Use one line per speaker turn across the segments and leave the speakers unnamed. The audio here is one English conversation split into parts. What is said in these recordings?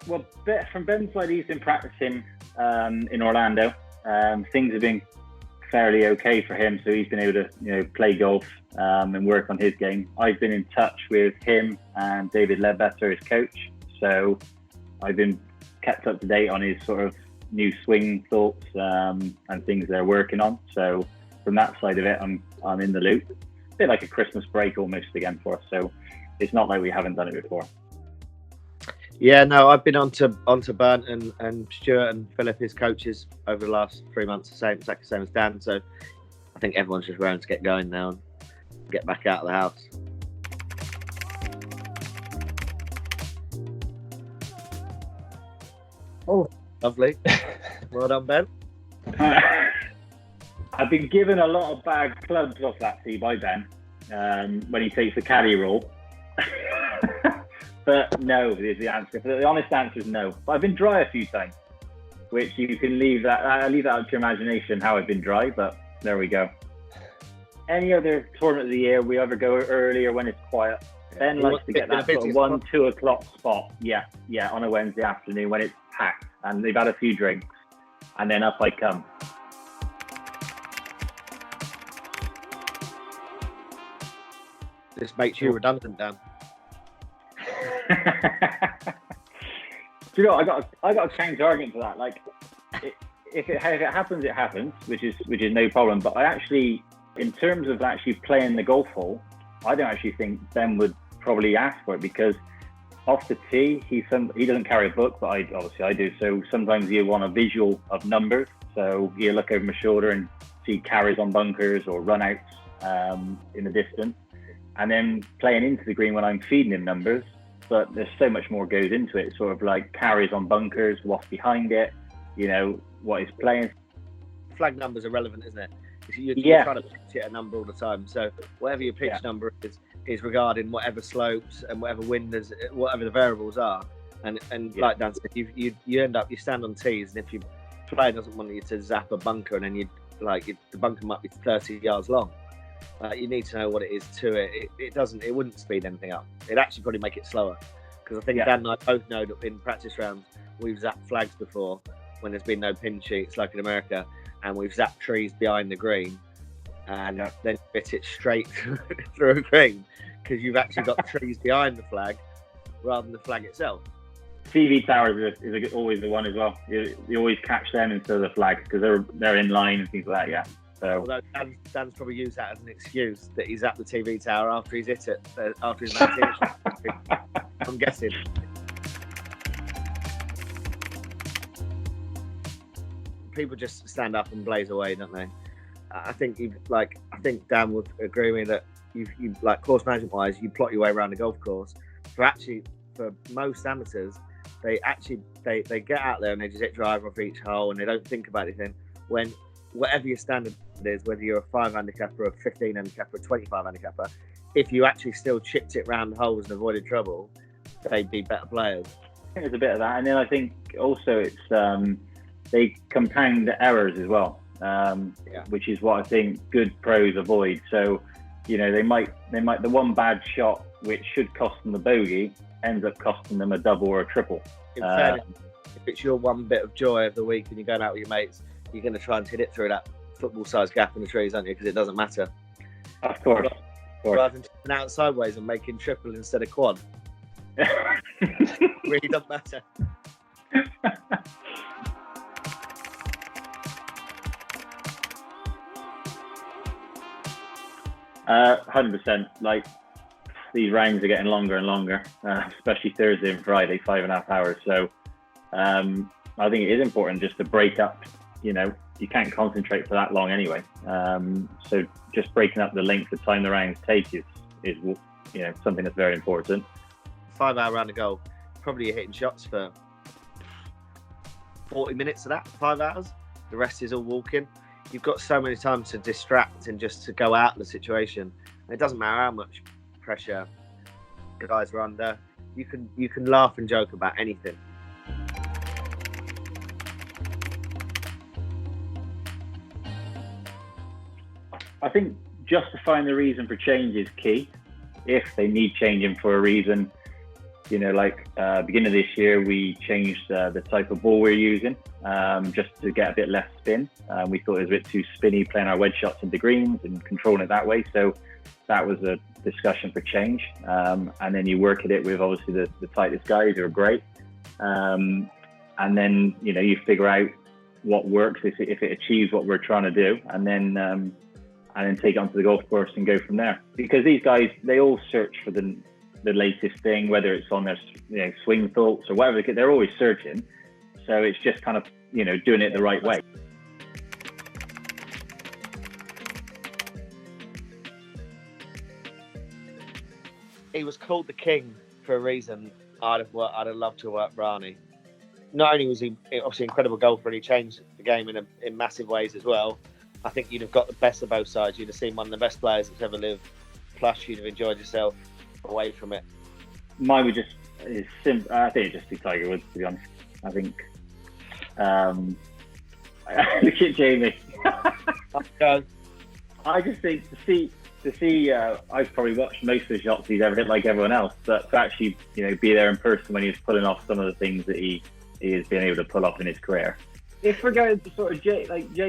Well, from Ben's side, he's been practicing in Orlando. Things have been fairly okay for him, so he's been able to play golf and work on his game. I've been in touch with him and David Ledbetter, his coach, so I've been kept up to date on his sort of new swing thoughts and things they're working on. So from that side of it, I'm in the loop. A bit like a Christmas break almost again for us, so it's not like we haven't done it before.
Yeah, no, I've been onto Bernd and Stuart and Philip, his coaches, over the last 3 months, exactly the same as Dan. So I think everyone's just raring to get going now and get back out of the house. Oh, lovely. Well done, Ben.
I've been given a lot of bad clubs off that tee by Ben when he takes the caddy role. But no is the answer. The honest answer is no. But I've been dry a few times, which you can leave that out to your imagination how I've been dry, but there we go. Any other tournament of the year, we either go earlier when it's quiet. Ben likes to get that sort of 1-2 o'clock spot. Yeah, on a Wednesday afternoon when it's packed and they've had a few drinks, and then up I come.
This makes you redundant, Dan.
Do you know, I got a counter argument for that. Like, if it happens, it happens, which is no problem. But I actually, in terms of actually playing the golf hole, I don't actually think Ben would probably ask for it, because off the tee, he doesn't carry a book, but I do. So sometimes you want a visual of numbers. So you look over my shoulder and see carries on bunkers or run outs in the distance, and then playing into the green when I'm feeding him numbers. But there's so much more goes into it, sort of like carries on bunkers, what's behind it, what he's playing.
Flag numbers are relevant, isn't it? You're trying to pitch it a number all the time. So whatever your pitch number is regarding whatever slopes and whatever wind is, whatever the variables are. And like Dan said, you end up, you stand on tees, and if your player doesn't want you to zap a bunker, and then the bunker might be 30 yards long. You need to know what it is to it. It wouldn't speed anything up. It'd actually probably make it slower. Because I think Dan and I both know that in practice rounds, we've zapped flags before when there's been no pin sheets like in America, and we've zapped trees behind the green, and then hit it straight through a green, because you've actually got trees behind the flag rather than the flag itself.
TV towers is always the one as well. You always catch them instead of the flag, because they're in line and things like that, yeah. So.
Although Dan's probably used that as an excuse that he's at the TV tower after he's hit it, after his match. I'm guessing. People just stand up and blaze away, don't they? I think Dan would agree with me that you like, course management wise, you plot your way around the golf course. For most amateurs, they get out there and they just hit driver off each hole and they don't think about anything. When whatever your standard is, whether you're a 5 handicapper, a 15 handicapper, a 25 handicapper, if you actually still chipped it round the holes and avoided trouble, they'd be better players.
I think there's a bit of that, and then I think also it's they compound the errors as well, which is what I think good pros avoid. So, they might the one bad shot which should cost them the bogey ends up costing them a double or a triple.
In fairness, if it's your one bit of joy of the week and you're going out with your mates, you're going to try and hit it through that football-sized gap in the trees, aren't you? Because it doesn't matter.
Of course.
Rather than chipping out sideways and making triple instead of quad. Really doesn't matter.
100%. Like, these rounds are getting longer and longer, especially Thursday and Friday, 5.5 hours. So I think it is important just to break up. You can't concentrate for that long anyway. So just breaking up the length of time the rounds take is something that's very important.
5 hour round of golf, probably you're hitting shots for 40 minutes of that, 5 hours. The rest is all walking. You've got so many times to distract and just to go out of the situation. And it doesn't matter how much pressure the guys are under. You can laugh and joke about anything.
I think justifying the reason for change is key. If they need changing for a reason, beginning of this year, we changed the type of ball we're using just to get a bit less spin. We thought it was a bit too spinny playing our wedge shots into greens and controlling it that way. So that was a discussion for change. And then you work at it with obviously the Titleist guys who are great. And then, you figure out what works if it achieves what we're trying to do, and then take it onto the golf course and go from there. Because these guys, they all search for the latest thing, whether it's on their swing thoughts or whatever. They're always searching. So it's just kind of doing it the right way.
He was called the king for a reason. I'd have loved to work Rani. Not only was he obviously an incredible golfer and he changed the game in massive ways as well, I think you'd have got the best of both sides. You'd have seen one of the best players that's ever lived, plus you'd have enjoyed yourself away from it.
Mine would is simple. I think it'd just be Tiger Woods, to be honest. I think. Look at Jamie. I just think to see. I've probably watched most of the shots he's ever hit, like everyone else, but to actually be there in person when he was pulling off some of the things that he has been able to pull off in his career. If we're going to sort of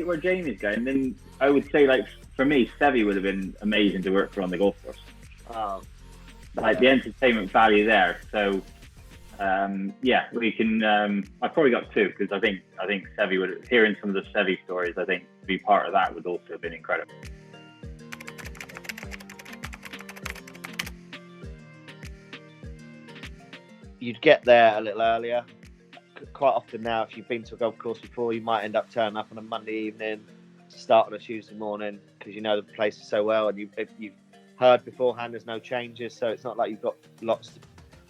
where Jamie's going, then I would say, for me, Seve would have been amazing to work for on the golf course.
Oh,
the entertainment value there. So, we can. I've probably got two, because I think Seve would. Hearing some of the Seve stories, I think to be part of that would also have been incredible.
You'd get there a little earlier. Quite often now, if you've been to a golf course before, you might end up turning up on a Monday evening, start on a Tuesday morning, because the place so well, and you've heard beforehand there's no changes, so it's not like you've got lots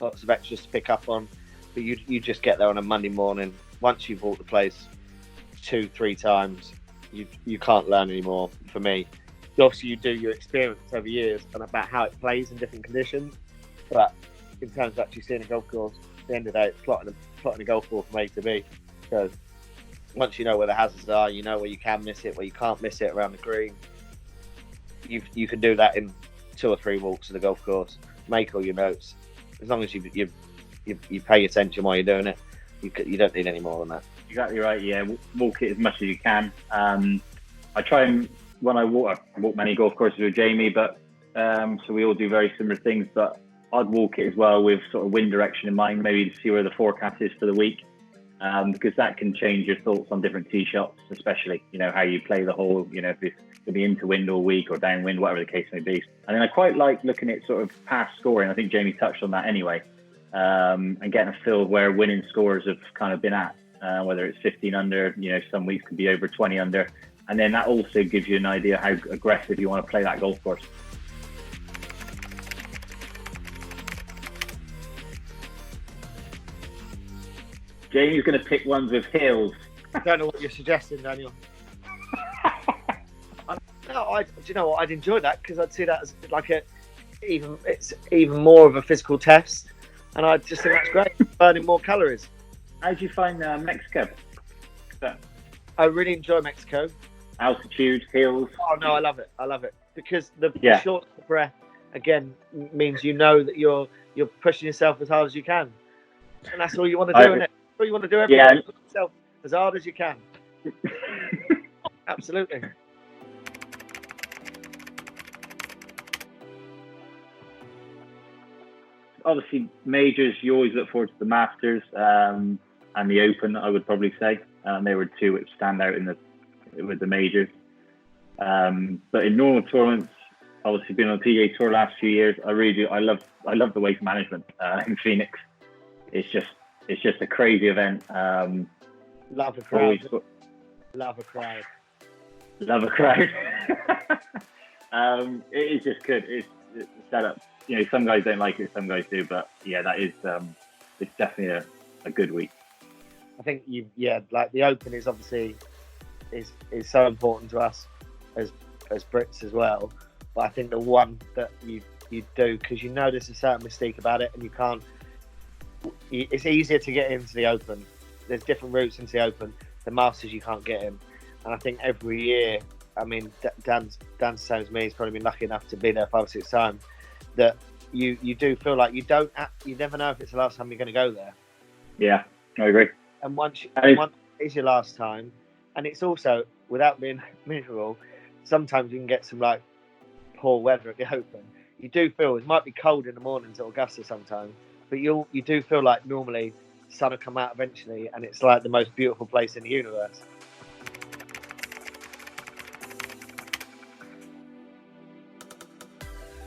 of extras to pick up on. But you just get there on a Monday morning. Once you've walked the place 2-3 times, you can't learn anymore. For me, obviously you do your experience over years and about how it plays in different conditions, but in terms of actually seeing a golf course, at the end of the day, it's plotting a golf ball from A to B. So once you know where the hazards are, you know where you can miss it, where you can't miss it around the green. You can do that in 2 or 3 walks of the golf course. Make all your notes. As long as you pay attention while you're doing it, you don't need any more than that.
Exactly right. Yeah, walk it as much as you can. I try and when I walk many golf courses with Jamie, but so we all do very similar things, but I'd walk it as well with sort of wind direction in mind, maybe to see where the forecast is for the week, because that can change your thoughts on different tee shots, especially, how you play the hole, if it's going to be into wind all week or downwind, whatever the case may be. And then I quite like looking at sort of past scoring. I think Jamie touched on that anyway, and getting a feel of where winning scores have kind of been at, whether it's 15 under, some weeks could be over 20 under. And then that also gives you an idea how aggressive you want to play that golf course. Jamie's going to pick ones with hills.
I don't know what you're suggesting, Daniel. Do you know what? I'd enjoy that, because I'd see that as it's even more of a physical test, and I just think that's great. Burning more calories.
How do you find Mexico?
I really enjoy Mexico.
Altitude, hills.
Oh no, I love it because the short breath again means that you're pushing yourself as hard as you can, and that's all you want to do, isn't it? All you want to do every day, push yourself as hard as you can. Absolutely.
Obviously, majors, you always look forward to the Masters and the Open, I would probably say. They were two which stand out with the majors. But in normal tournaments, obviously been on the PGA Tour last few years, I really do. I love the waste management in Phoenix. It's just a crazy event.
Love a crowd. Love a crowd.
It is just good. It's set up. Some guys don't like it, some guys do, but that is it's definitely a good week.
I think the Open is obviously is so important to us as Brits as well. But I think the one that you do, because there's a certain mystique about it, and you can't. It's easier to get into the Open. There's different routes into the Open. The Masters you can't get in, and I think every year, Dan the same as me, he's probably been lucky enough to be there 5 or 6 times. That you do feel like you never know if it's the last time you're going to go there.
Yeah, I agree.
And once it's your last time, and it's also, without being miserable, sometimes you can get some like poor weather at the Open. You do feel it might be cold in the mornings at Augusta sometimes, but you do feel like normally the sun will come out eventually, and it's like the most beautiful place in the universe.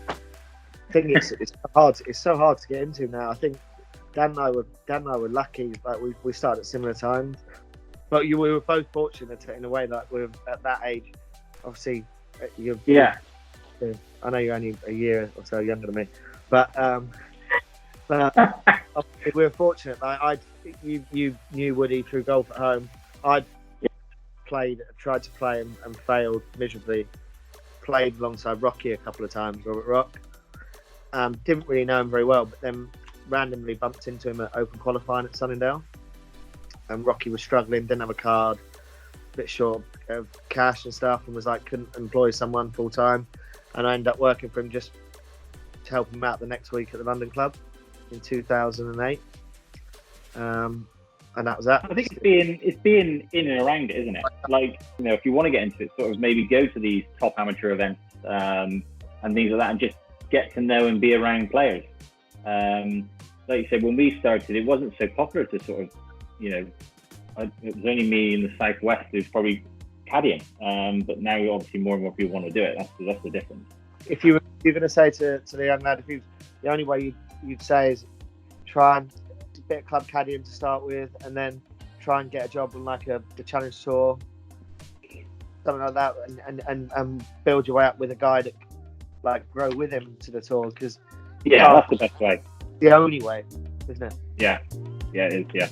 I think it's hard. It's so hard to get into now. I think Dan and I were lucky. Like we started at similar times, but we were both fortunate in a way that we're at that age. Obviously, I know you're only a year or so younger than me, but we were fortunate. Like you knew Woody through golf at home. I'd tried to play and failed miserably. Played alongside Rocky a couple of times, Robert Rock. Didn't really know him very well, but then randomly bumped into him at Open qualifying at Sunningdale. And Rocky was struggling, didn't have a card, a bit short of cash and stuff, and was like, couldn't employ someone full time. And I ended up working for him just to help him out the next week at the London Club in 2008. And that was that.
I think it's being in and around it, isn't it? Like, if you want to get into it, sort of maybe go to these top amateur events and things like that, and just get to know and be around players. Like you said, when we started, it wasn't so popular to sort of, it was only me in the Southwest who's probably caddying. But now obviously more and more people want to do it. That's the difference.
If you're going to say to the young lad, the only way you'd say is try and bit of club caddying to start with, and then try and get a job on like the Challenge Tour, something like that, and build your way up with a guy that like grow with him to the tour, because
that's the best way.
The only way, isn't it?
Yeah, it is. Yeah.